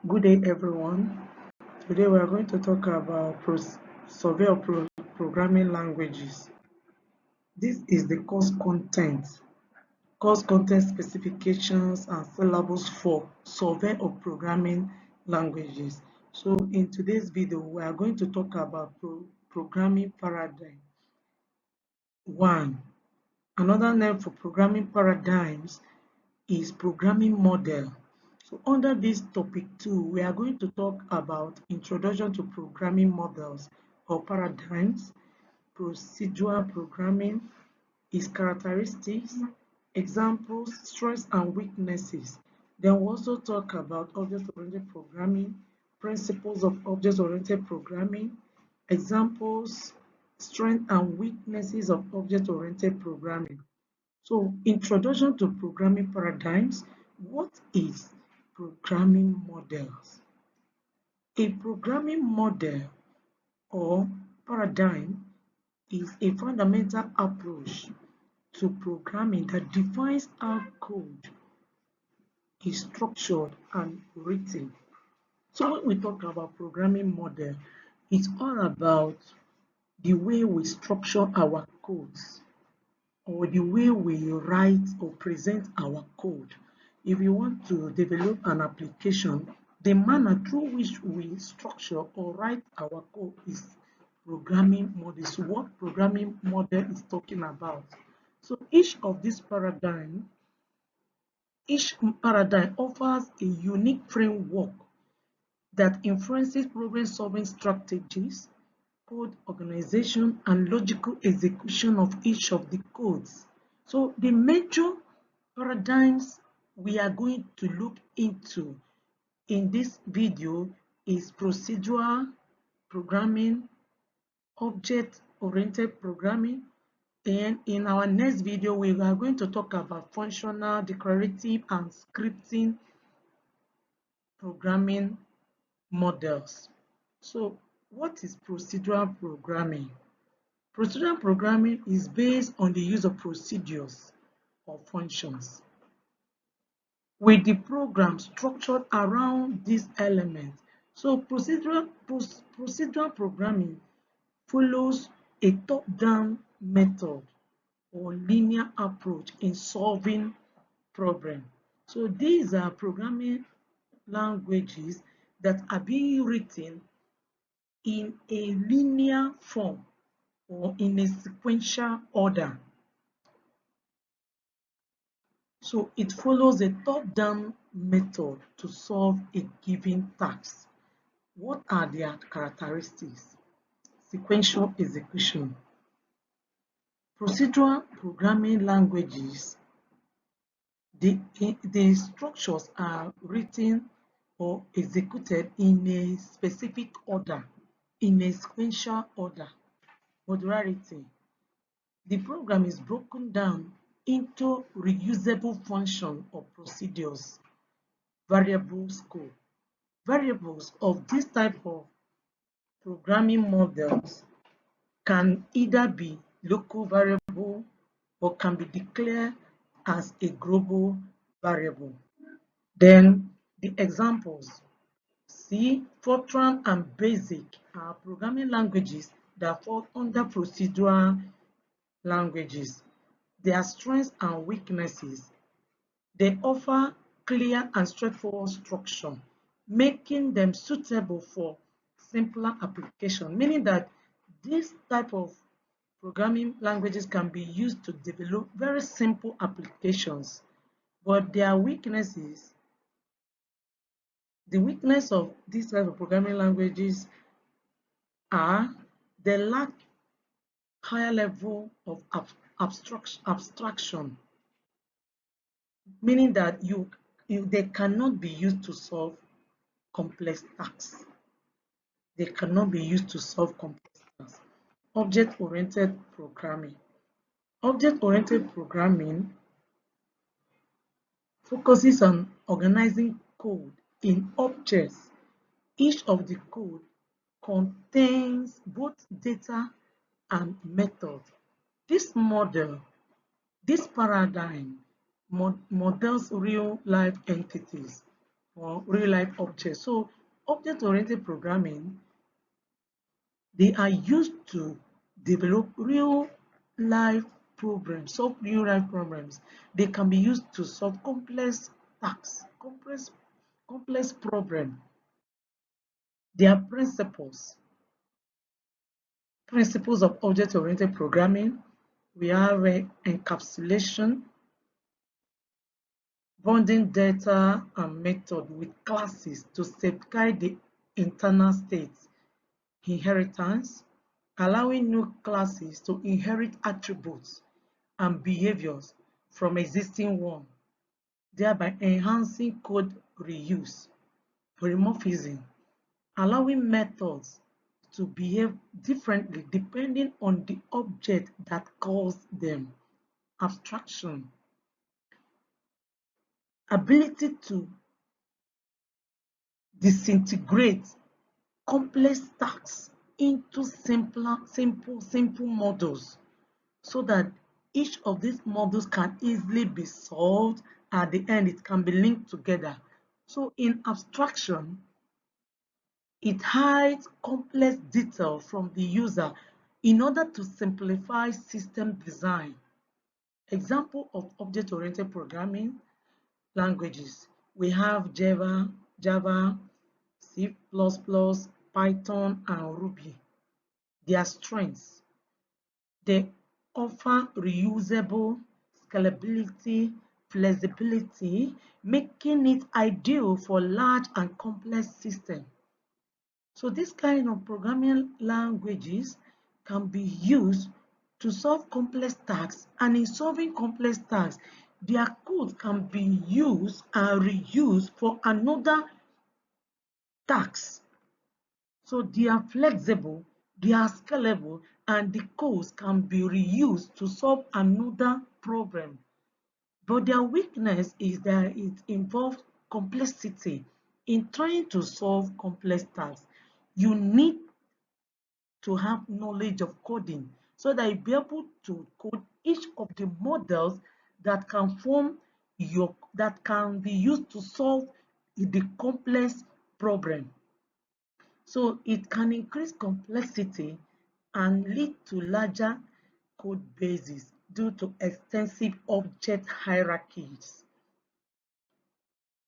Good day, everyone. Today we are going to talk about survey of programming languages. This is the course content specifications and syllables for survey of programming languages. So in today's video, we are going to talk about programming paradigm. 1. Another name for programming paradigms is programming model. So under this topic 2, we are going to talk about introduction to programming models or paradigms, procedural programming, its characteristics, examples, strengths and weaknesses. Then we'll also talk about object-oriented programming, principles of object-oriented programming, examples, strengths and weaknesses of object-oriented programming. So, introduction to programming paradigms. What is programming models? A programming model or paradigm is a fundamental approach to programming that defines how code is structured and written. So when we talk about programming model, it's all about the way we structure our codes or the way we write or present our code. If you want to develop an application, the manner through which we structure or write our code is programming model. So what programming model is talking about? So each paradigm offers a unique framework that influences problem-solving strategies, code organization, and logical execution of each of the codes. So the major paradigms we are going to look into in this video is procedural programming, object-oriented programming, and in our next video we are going to talk about functional, declarative, and scripting programming models. So what is procedural programming? Procedural programming is based on the use of procedures or functions, with the program structured around these elements. So procedural programming follows a top-down method or linear approach in solving problems. So these are programming languages that are being written in a linear form or in a sequential order. So it follows a top-down method to solve a given task. What are their characteristics? Sequential execution. Procedural programming languages, the structures are written or executed in a specific order, in a sequential order. Modularity. The program is broken down into reusable functions or procedures. Variable scope. Variables of this type of programming models can either be local variable or can be declared as a global variable. Then the examples. C, FORTRAN and BASIC are programming languages that fall under procedural languages. Their strengths and weaknesses. They offer clear and straightforward structure, making them suitable for simpler application, meaning that this type of programming languages can be used to develop very simple applications. But their weaknesses, the weakness of this type of programming languages are they lack higher level of abstraction, meaning that they cannot be used to solve complex tasks. They cannot be used to solve complex tasks. Object-oriented programming. Object-oriented programming focuses on organizing code in objects. Each of the code contains both data and method. This paradigm models real-life entities. or real-life objects. So object-oriented programming, they are used to develop real-life problems, solve real-life problems. They can be used to solve complex tasks, complex problems. Their principles of object-oriented programming. We have encapsulation, bonding data and method with classes to safeguard the internal state, inheritance, allowing new classes to inherit attributes and behaviors from existing ones, thereby enhancing code reuse, polymorphism, allowing methods to behave differently depending on the object that calls them, abstraction, ability to disintegrate complex tasks into simple models so that each of these models can easily be solved. At the end, it can be linked together. So in abstraction, it hides complex detail from the user in order to simplify system design. Example of object-oriented programming languages. We have Java, C++, Python, and Ruby. Their strengths: they offer reusable scalability, flexibility, making it ideal for large and complex systems. So this kind of programming languages can be used to solve complex tasks, and in solving complex tasks, their code can be used and reused for another task. So they are flexible, they are scalable, and the codes can be reused to solve another problem. But their weakness is that it involves complexity. In trying to solve complex tasks, you need to have knowledge of coding so that you'll be able to code each of the models that can that can be used to solve the complex problem. So it can increase complexity and lead to larger code bases due to extensive object hierarchies.